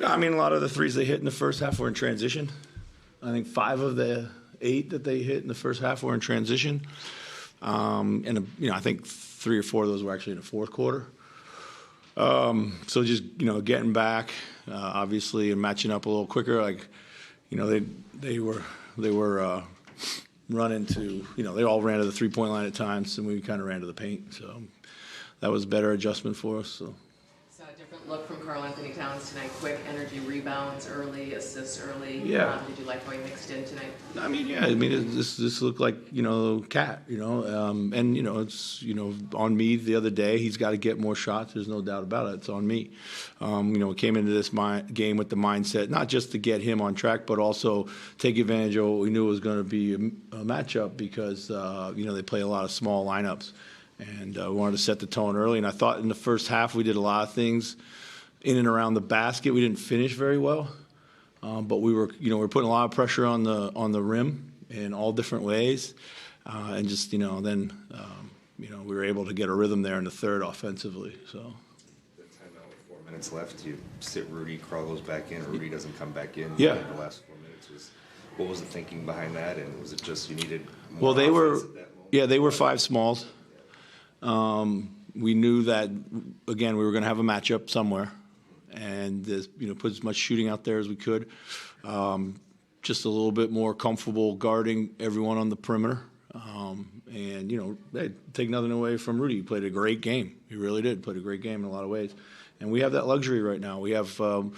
Yeah, I mean, a lot of the threes they hit in the first half were in transition. I think 5 of the 8 that they hit in the first half were in transition. I think 3 or 4 of those were actually in the fourth quarter. So just, getting back, obviously, and matching up a little quicker. Like, they were running to, they all ran to the 3-point line at times, and we kind of ran to the paint. So that was a better adjustment for us. So. A different look from Karl Anthony Towns tonight. Quick energy, rebounds early, assists early. Yeah. Did you like how he mixed in tonight? I mean, yeah. I mean, this looked like Cat. And it's on me the other day. He's got to get more shots. There's no doubt about it. It's on me. We came into this game with the mindset not just to get him on track, but also take advantage of what we knew was going to be a matchup because they play a lot of small lineups. And we wanted to set the tone early. And I thought in the first half we did a lot of things in and around the basket. We didn't finish very well, but we were putting a lot of pressure on the rim in all different ways, and just then we were able to get a rhythm there in the third offensively. So. The timeout with 4 minutes left, you sit Rudy, Karl goes back in, Rudy doesn't come back in. Yeah. The last 4 minutes what was the thinking behind that, and was it just you needed more well, they were, offense at that moment? yeah, they were 5 smalls. We knew that, again, we were going to have a matchup somewhere and put as much shooting out there as we could. Just a little bit more comfortable guarding everyone on the perimeter. Hey, take nothing away from Rudy. He played a great game. He really did. Played a great game in a lot of ways. And we have that luxury right now. We have a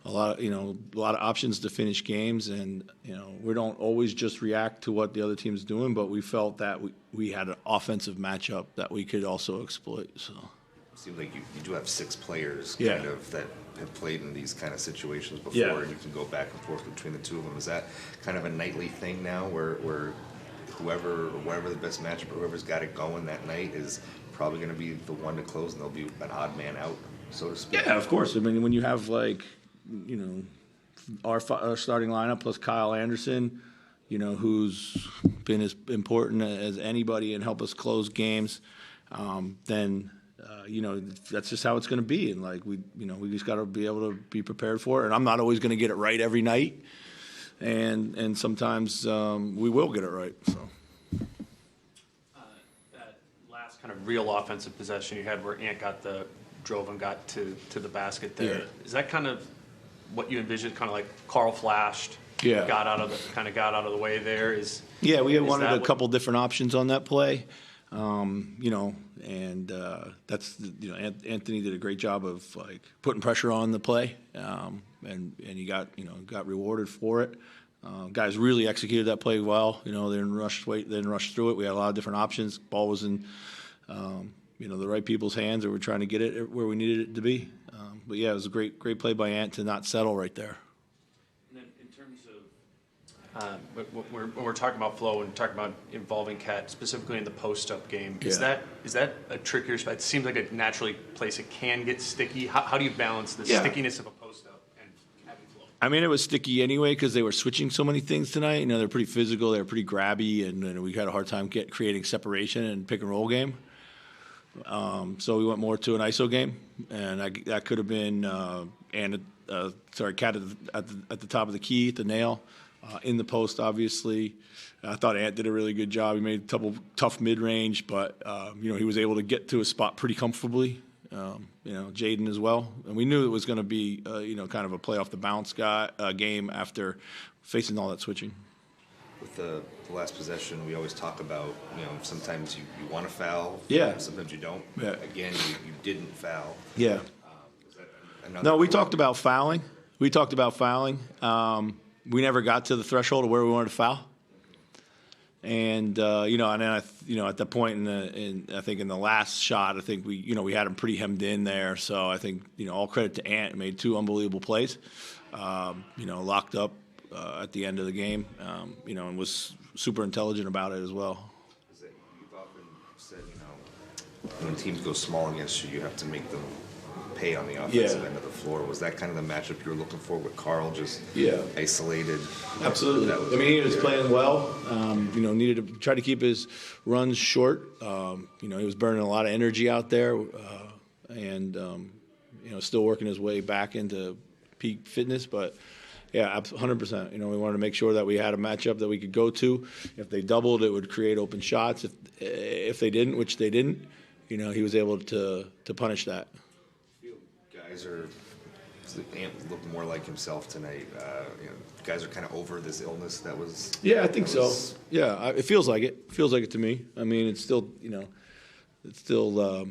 lot of options to finish games, and we don't always just react to what the other team's doing, but we felt that we had an offensive matchup that we could also exploit. So it seems like you do have 6 players Yeah. kind of that have played in these kind of situations before, Yeah. and you can go back and forth between the 2 of them. Is that kind of a nightly thing now, where whoever the best matchup, whoever's got it going that night is probably going to be the one to close, and there'll be an odd man out, so to speak? yeah, of course. I mean, when you have our starting lineup plus Kyle Anderson, who's been as important as anybody and help us close games, then that's just how it's going to be. And we just got to be able to be prepared for it. And I'm not always going to get it right every night, and sometimes we will get it right. So. That last kind of real offensive possession you had, where Ant drove and got to the basket there. Yeah. Is that kind of what you envisioned, kind of like Karl flashed, got out of the way there? We wanted a what- couple different options on that play, that's Anthony did a great job of putting pressure on the play, and he got rewarded for it. Guys really executed that play well. They didn't rush through it. We had a lot of different options. Ball was in the right people's hands, or we're trying to get it where we needed it to be. But yeah, it was a great play by Ant to not settle right there. And then in terms of when we're talking about flow and talking about involving Cat specifically in the post-up game, is that a trickier spot? It seems like a naturally place it can get sticky. How do you balance the stickiness of a post-up and having flow? I mean, it was sticky anyway because they were switching so many things tonight. They're pretty physical, they're pretty grabby, and we had a hard time creating separation and pick and roll game. So we went more to an ISO game, and that could have been Cat at the top of the key, at the nail, in the post. Obviously, I thought Ant did a really good job. He made a couple tough mid-range, but he was able to get to a spot pretty comfortably. Jaden as well, and we knew it was going to be kind of a play off the bounce game after facing all that switching. With the last possession, we always talk about, sometimes you want to foul. Yeah. Sometimes you don't. Yeah. Again, you didn't foul. Yeah. Was that another No, we call? talked about fouling. We never got to the threshold of where we wanted to foul. And and then at the point I think in the last shot, I think we had him pretty hemmed in there. So I think all credit to Ant, made 2 unbelievable plays. Locked up at the end of the game, and was super intelligent about it as well. You've often said, when teams go small against you, you have to make them pay on the offensive end of the floor. Was that kind of the matchup you were looking for with Karl, just isolated? Absolutely. He was playing well. Needed to try to keep his runs short. He was burning a lot of energy out there, and still working his way back into peak fitness, but yeah, 100%. You know, we wanted to make sure that we had a matchup that we could go to. If they doubled, it would create open shots. If they didn't, which they didn't, you know, he was able to punish that. Guys are look more like himself tonight. You know, guys are kind of over this illness that was. Yeah, I think so. Yeah, it feels like it. It feels like it to me. I mean, it's still, you know, it's still.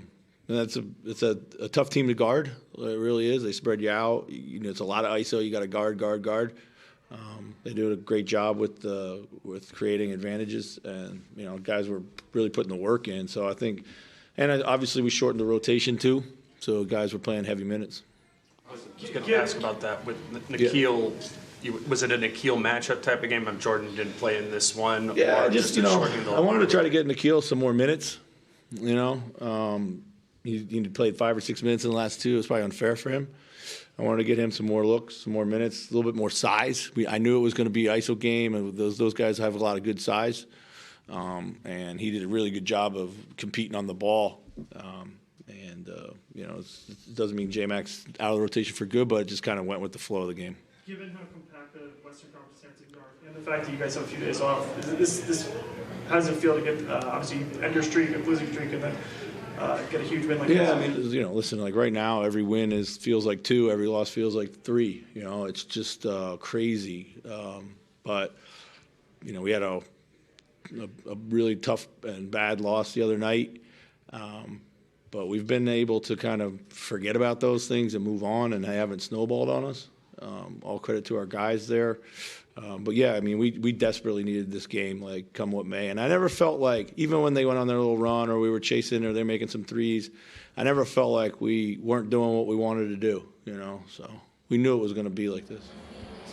It's a tough team to guard. It really is. They spread you out. You know, it's a lot of ISO. You got to guard. They do a great job with creating advantages, and you know, guys were really putting the work in. So I think, and obviously we shortened the rotation too, so guys were playing heavy minutes. I was just going to ask about that with Nikhil. Was it a Nikhil matchup type of game? Jordan didn't play in this one. Yeah, or just you know, I wanted to try to get Nikhil some more minutes. You know, he played 5 or 6 minutes in the last two. It was probably unfair for him. I wanted to get him some more looks, some more minutes, a little bit more size. I knew it was going to be ISO game, and those guys have a lot of good size. And he did a really good job of competing on the ball. You know, it doesn't mean J-Mac's out of the rotation for good, but it just kind of went with the flow of the game. Given how compact the Western Conference stands are, and the fact that you guys have a few days off, how does it feel to get obviously end your streak, a losing streak, and then get a huge win like this? Yeah, I mean, you know, listen, like right now, every win feels like 2, every loss feels like 3. You know, it's just crazy. But you know, we had a really tough and bad loss the other night. But we've been able to kind of forget about those things and move on, and they haven't snowballed on us. All credit to our guys there. But yeah, I mean, we desperately needed this game, like come what may. And I never felt like, even when they went on their little run or we were chasing or they're making some threes, I never felt like we weren't doing what we wanted to do, you know. So we knew it was going to be like this.